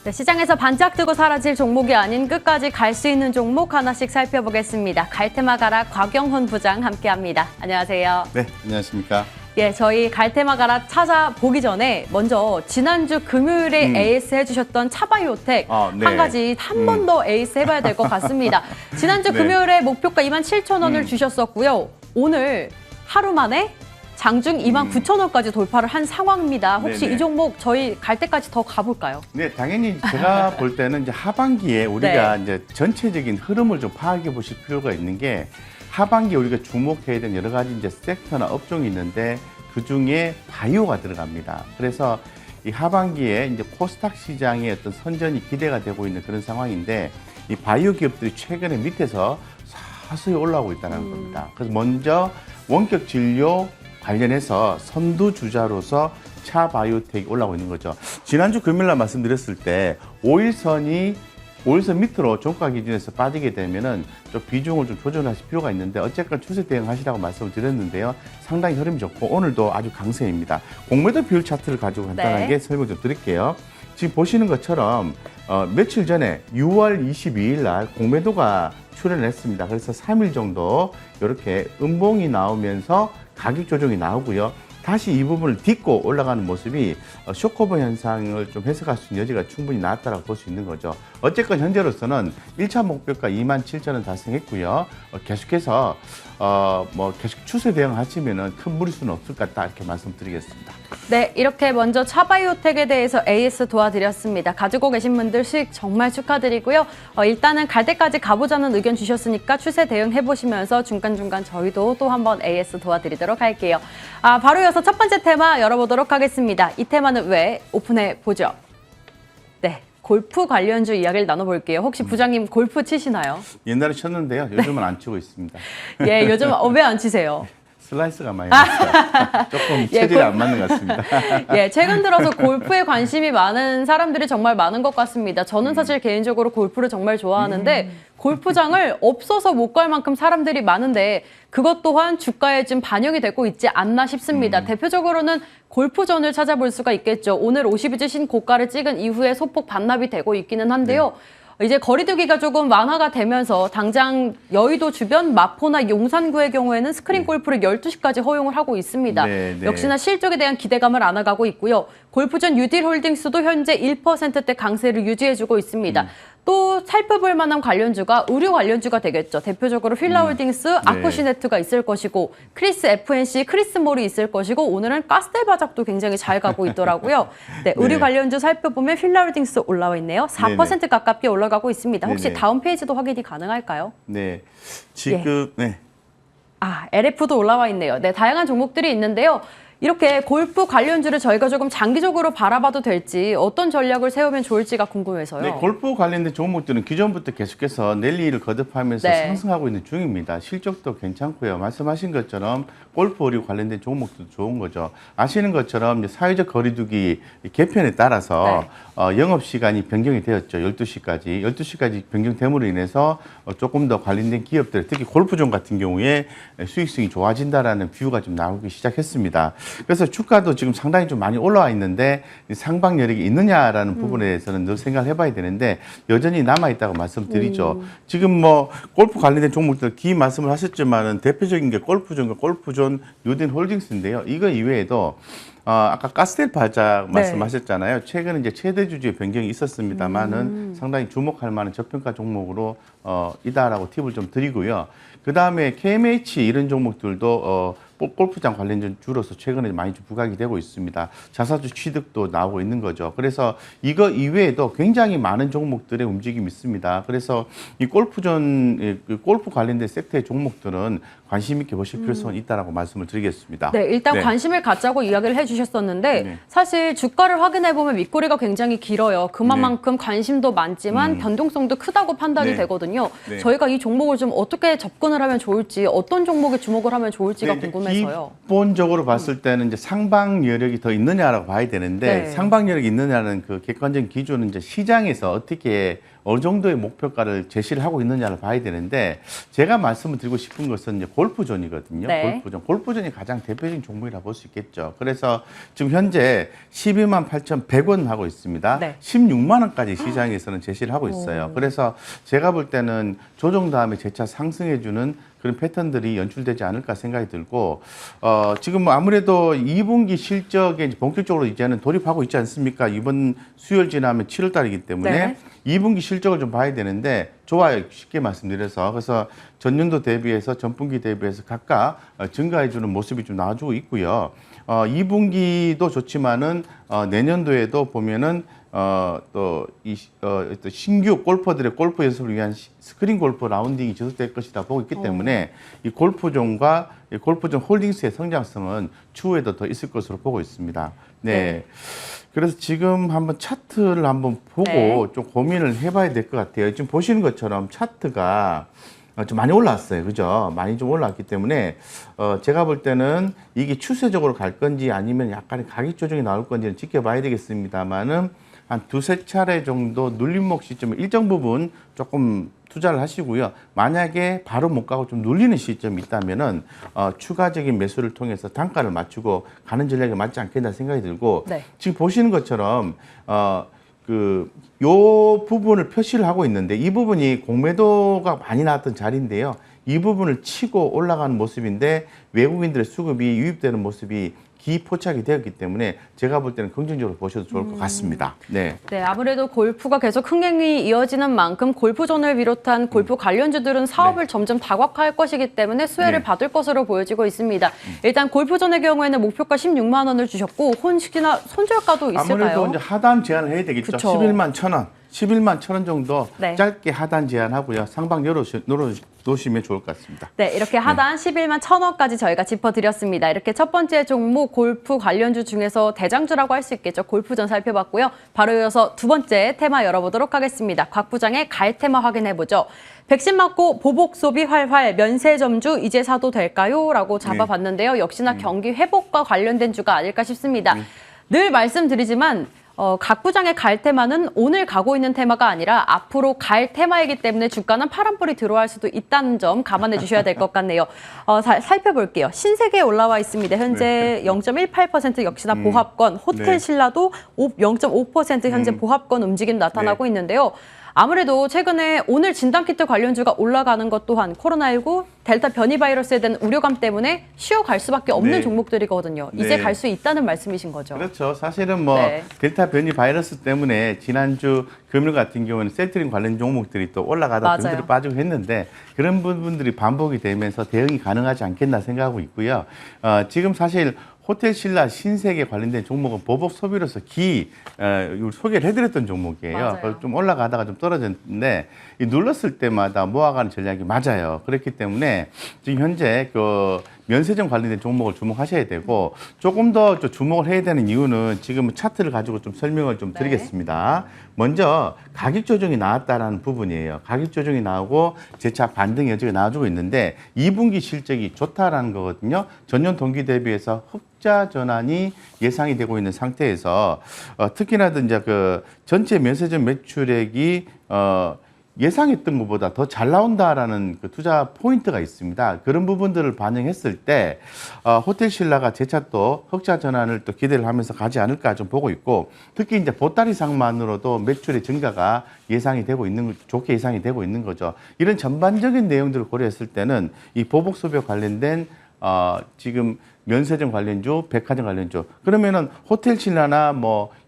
네, 시장에서 반짝 뜨고 사라질 종목이 아닌 끝까지 갈 수 있는 종목 하나씩 살펴보겠습니다. 갈테마 가라 곽영훈 부장 함께합니다. 안녕하세요. 네, 안녕하십니까. 예, 저희 갈테마 가라 찾아보기 전에 먼저 지난주 금요일에 에이스 해주셨던 차바이오텍 네. 한 가지 한 번 더 에이스 해봐야 될 것 같습니다. 지난주 네. 금요일에 목표가 27,000원을 주셨었고요. 오늘 하루 만에 장중 29,000원까지 돌파를 한 상황입니다. 혹시 네네. 이 종목 저희 갈 때까지 더 가볼까요? 네, 당연히 제가 볼 때는 이제 하반기에 우리가 이제 전체적인 흐름을 좀 파악해 보실 필요가 있는 게 하반기에 우리가 주목해야 되는 여러 가지 이제 섹터나 업종이 있는데 그 중에 바이오가 들어갑니다. 그래서 이 하반기에 이제 코스닥 시장의 어떤 선전이 기대가 되고 있는 그런 상황인데 이 바이오 기업들이 최근에 밑에서 서서히 올라오고 있다는 겁니다. 그래서 먼저 원격 진료 관련해서 선두주자로서 차바이오텍이 올라오고 있는 거죠. 지난주 금요일날 말씀드렸을 때 5일선 밑으로 종가 기준에서 빠지게 되면은 좀 비중을 좀 조정하실 필요가 있는데 어쨌건 추세 대응하시라고 말씀을 드렸는데요. 상당히 흐름이 좋고 오늘도 아주 강세입니다. 공매도 비율 차트를 가지고 간단하게 설명 좀 드릴게요. 지금 보시는 것처럼 며칠 전에 6월 22일 날 공매도가 출현을 했습니다. 그래서 3일 정도 이렇게 음봉이 나오면서 가격 조정이 나오고요. 다시 이 부분을 딛고 올라가는 모습이 쇼커버 현상을 좀 해석할 수 있는 여지가 충분히 나왔다고 볼 수 있는 거죠. 어쨌건 현재로서는 1차 목표가 27,000원 달성했고요. 계속해서 계속 추세 대응하시면은 큰 무리수는 없을 것 같다 이렇게 말씀드리겠습니다. 네, 이렇게 먼저 차바이오텍에 대해서 AS 도와드렸습니다. 가지고 계신 분들 수익 정말 축하드리고요. 일단은 갈 때까지 가보자는 의견 주셨으니까 추세 대응해보시면서 중간중간 저희도 또 한번 AS 도와드리도록 할게요. 바로 이어서 첫 번째 테마 열어보도록 하겠습니다. 이 테마는 왜 오픈해 보죠? 네, 골프 관련주 이야기를 나눠볼게요. 혹시 부장님 골프 치시나요? 옛날에 쳤는데요. 요즘은 안 치고 있습니다. 예, 요즘 왜 안 치세요? 슬라이스가 많이 났어요. 조금 체질이 안 맞는 것 같습니다. 예, 최근 들어서 골프에 관심이 많은 사람들이 정말 많은 것 같습니다. 저는 사실 개인적으로 골프를 정말 좋아하는데 골프장을 없어서 못 갈 만큼 사람들이 많은데 그것 또한 주가에 좀 반영이 되고 있지 않나 싶습니다. 대표적으로는 골프존을 찾아볼 수가 있겠죠. 오늘 50일 신고가를 찍은 이후에 소폭 반납이 되고 있기는 한데요. 이제 거리두기가 조금 완화가 되면서 당장 여의도 주변 마포나 용산구의 경우에는 스크린 골프를 12시까지 허용을 하고 있습니다. 역시나 실적에 대한 기대감을 안아가고 있고요. 골프존 유딜홀딩스도 현재 1%대 강세를 유지해주고 있습니다. 또 살펴볼 만한 관련주가 의류 관련주가 되겠죠. 대표적으로 휠라홀딩스, 아쿠시네트가 있을 것이고 크리스 FNC, 크리스몰이 있을 것이고 오늘은 가스텔바작도 굉장히 잘 가고 있더라고요. 네, 의류 관련주 살펴보면 휠라홀딩스 올라와 있네요. 4% 가깝게 올라가고 있습니다. 혹시 다음 페이지도 확인이 가능할까요? 네, 지금 LF도 올라와 있네요. 네, 다양한 종목들이 있는데요. 이렇게 골프 관련주를 저희가 조금 장기적으로 바라봐도 될지 어떤 전략을 세우면 좋을지가 궁금해서요. 네, 골프 관련된 종목들은 기존부터 계속해서 랠리를 거듭하면서 상승하고 있는 중입니다. 실적도 괜찮고요. 말씀하신 것처럼 골프 의류 관련된 종목도 좋은 거죠. 아시는 것처럼 이제 사회적 거리두기 개편에 따라서 영업시간이 변경이 되었죠. 12시까지. 12시까지 변경됨으로 인해서 조금 더 관련된 기업들, 특히 골프존 같은 경우에 수익성이 좋아진다라는 뷰가 좀 나오기 시작했습니다. 그래서 주가도 지금 상당히 좀 많이 올라와 있는데 상방 여력이 있느냐라는 부분에 대해서는 늘 생각을 해봐야 되는데 여전히 남아있다고 말씀드리죠. 지금 골프 관련된 종목들 기 말씀을 하셨지만은 대표적인 게 골프존과 골프존 유딘홀딩스인데요. 이거 이외에도 아까 가스텔 바작 말씀하셨잖아요. 최근에 이제 최대 주주의 변경이 있었습니다만은 상당히 주목할 만한 저평가 종목으로 이다라고 팁을 좀 드리고요. 그 다음에 KMH 이런 종목들도 골프장 관련된 주로서 최근에 많이 좀 부각이 되고 있습니다. 자사주 취득도 나오고 있는 거죠. 그래서 이거 이외에도 굉장히 많은 종목들의 움직임이 있습니다. 그래서 이 골프존, 골프 관련된 섹터의 종목들은 관심 있게 보실 필요성은 있다라고 말씀을 드리겠습니다. 네, 일단 관심을 갖자고 이야기를 해주셨었는데 사실 주가를 확인해보면 윗꼬리가 굉장히 길어요. 그만큼 관심도 많지만 변동성도 크다고 판단이 되거든요. 저희가 이 종목을 좀 어떻게 접근을 하면 좋을지 어떤 종목에 주목을 하면 좋을지가 궁금해서요. 기본적으로 봤을 때는 이제 상방 여력이 더 있느냐라고 봐야 되는데 상방 여력이 있느냐는 그 객관적인 기준은 이제 시장에서 어떻게 어느 정도의 목표가를 제시를 하고 있느냐를 봐야 되는데 제가 말씀을 드리고 싶은 것은 이제 골프존이거든요. 네. 골프존이 가장 대표적인 종목이라 볼 수 있겠죠. 그래서 지금 현재 12만 8,100원 하고 있습니다. 네. 16만 원까지 시장에서는 제시를 하고 있어요. 오. 그래서 제가 볼 때는 조정 다음에 재차 상승해주는 그런 패턴들이 연출되지 않을까 생각이 들고 지금 아무래도 2분기 실적에 이제 본격적으로 이제는 돌입하고 있지 않습니까? 이번 수요일 지나면 7월 달이기 때문에 네. 2분기 실적을 좀 봐야 되는데 좋아요. 쉽게 말씀드려서 그래서 전년도 대비해서 전분기 대비해서 각각 증가해주는 모습이 좀 나와주고 있고요. 2분기도 좋지만은 내년도에도 보면은 또 신규 골퍼들의 골프 연습을 위한 스크린 골프 라운딩이 지속될 것이다 보고 있기 때문에 이 골프존과 이 골프존 홀딩스의 성장성은 추후에도 더 있을 것으로 보고 있습니다. 네. 그래서 지금 한번 차트를 한번 보고 네. 좀 고민을 해봐야 될 것 같아요. 지금 보시는 것처럼 차트가 좀 많이 올랐어요. 그죠? 많이 좀 올랐기 때문에, 제가 볼 때는 이게 추세적으로 갈 건지 아니면 약간의 가격 조정이 나올 건지는 지켜봐야 되겠습니다만은 한 두세 차례 정도 눌림목 시점에 일정 부분 조금 투자를 하시고요. 만약에 바로 못 가고 좀 눌리는 시점이 있다면은, 추가적인 매수를 통해서 단가를 맞추고 가는 전략이 맞지 않겠나 생각이 들고, 네. 지금 보시는 것처럼, 요 부분을 표시를 하고 있는데 이 부분이 공매도가 많이 나왔던 자리인데요. 이 부분을 치고 올라가는 모습인데 외국인들의 수급이 유입되는 모습이 기포착이 되었기 때문에 제가 볼 때는 긍정적으로 보셔도 좋을 것 같습니다. 네. 네, 아무래도 골프가 계속 흥행이 이어지는 만큼 골프존을 비롯한 골프 관련주들은 사업을 점점 다각화할 것이기 때문에 수혜를 네. 받을 것으로 보여지고 있습니다. 일단 골프존의 경우에는 목표가 16만 원을 주셨고 혹시나 손절가도 있을까요? 아무래도 이제 하단 제한을 해야 되겠죠. 그쵸. 11만 1,000원. 11만 1,000원 정도 네. 짧게 하단 제한하고요. 상방 열어놓으시면 좋을 것 같습니다. 네, 이렇게 하단 11만 1,000원까지 저희가 짚어드렸습니다. 이렇게 첫 번째 종목 골프 관련주 중에서 대장주라고 할 수 있겠죠. 골프전 살펴봤고요. 바로 이어서 두 번째 테마 열어보도록 하겠습니다. 곽 부장의 갈 테마 확인해보죠. 백신 맞고 보복 소비 활활 면세점주 이제 사도 될까요? 라고 잡아봤는데요. 역시나 경기 회복과 관련된 주가 아닐까 싶습니다. 늘 말씀드리지만 각 부장의 갈 테마는 오늘 가고 있는 테마가 아니라 앞으로 갈 테마이기 때문에 주가는 파란불이 들어갈 수도 있다는 점 감안해 주셔야 될 것 같네요. 살펴볼게요. 신세계에 올라와 있습니다. 현재 0.18% 역시나 보합권, 호텔 신라도 0.5% 현재 보합권 움직임 나타나고 있는데요. 아무래도 최근에 오늘 진단키트 관련주가 올라가는 것 또한 코로나19 델타 변이 바이러스에 대한 우려감 때문에 쉬어갈 수밖에 없는 네. 종목들이거든요. 이제 네. 갈 수 있다는 말씀이신 거죠. 그렇죠. 사실은 뭐 네. 델타 변이 바이러스 때문에 지난주 금요일 같은 경우는 셀트린 관련 종목들이 또 올라가다 맞아요. 금들이 빠지고 했는데 그런 부분들이 반복이 되면서 대응이 가능하지 않겠나 생각하고 있고요. 지금 사실 호텔 신라 신세계 관련된 종목은 보복 소비로서 소개를 해드렸던 종목이에요. 맞아요. 그래서 좀 올라가다가 좀 떨어졌는데 이 눌렀을 때마다 모아가는 전략이 맞아요. 그렇기 때문에 지금 현재 면세점 관련된 종목을 주목하셔야 되고 조금 더 주목을 해야 되는 이유는 지금 차트를 가지고 좀 설명을 좀 드리겠습니다. 먼저 가격 조정이 나왔다라는 부분이에요. 가격 조정이 나오고 재차 반등 여지가 나와주고 있는데 2분기 실적이 좋다라는 거거든요. 전년 동기 대비해서 흑자 전환이 예상이 되고 있는 상태에서 특히나 이제 전체 면세점 매출액이 예상했던 것보다 더 잘 나온다라는 투자 포인트가 있습니다. 그런 부분들을 반영했을 때 호텔 신라가 재차 또 흑자 전환을 또 기대를 하면서 가지 않을까 좀 보고 있고 특히 이제 보따리상만으로도 매출의 증가가 좋게 예상이 되고 있는 거죠. 이런 전반적인 내용들을 고려했을 때는 이 보복 소비와 관련된 지금 면세점 관련주, 백화점 관련주 그러면은 호텔 신라나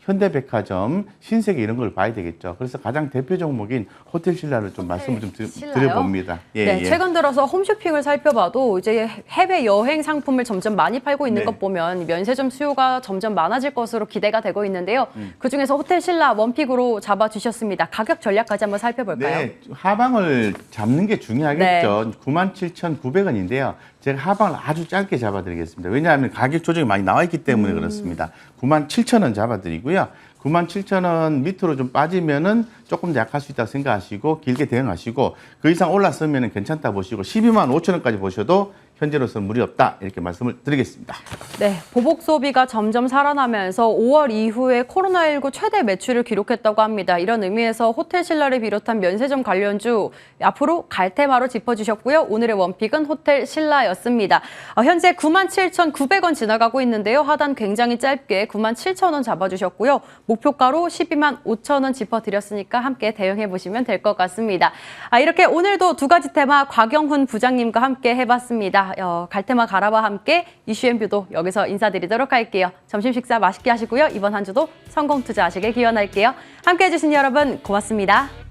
현대백화점, 신세계 이런 걸 봐야 되겠죠. 그래서 가장 대표 종목인 호텔 신라를 좀 말씀을 좀 드려봅니다. 네, 최근 들어서 홈쇼핑을 살펴봐도 이제 해외 여행 상품을 점점 많이 팔고 있는 것 보면 면세점 수요가 점점 많아질 것으로 기대가 되고 있는데요. 그중에서 호텔 신라 원픽으로 잡아주셨습니다. 가격 전략까지 한번 살펴볼까요? 네, 하방을 잡는 게 중요하겠죠. 97,900원인데요. 제가 하방을 아주 짧게 잡아드리겠습니다. 왜냐하면 가격 조정이 많이 나와 있기 때문에 그렇습니다. 97,000원 잡아드리고요. 97,000원 밑으로 좀 빠지면은 조금 더 약할 수 있다고 생각하시고 길게 대응하시고 그 이상 올랐으면 괜찮다 보시고 125,000원까지 보셔도 현재로서는 무리 없다 이렇게 말씀을 드리겠습니다. 네, 보복 소비가 점점 살아나면서 5월 이후에 코로나19 최대 매출을 기록했다고 합니다. 이런 의미에서 호텔 신라를 비롯한 면세점 관련주 앞으로 갈 테마로 짚어주셨고요. 오늘의 원픽은 호텔 신라였습니다. 현재 97,900원 지나가고 있는데요. 하단 굉장히 짧게 97,000원 잡아주셨고요. 목표가로 125,000원 짚어드렸으니까 함께 대응해보시면 될 것 같습니다. 이렇게 오늘도 두 가지 테마 곽영훈 부장님과 함께 해봤습니다. 갈테마 가라와 함께 이슈앤뷰도 여기서 인사드리도록 할게요. 점심 식사 맛있게 하시고요. 이번 한 주도 성공 투자하시길 기원할게요. 함께해 주신 여러분 고맙습니다.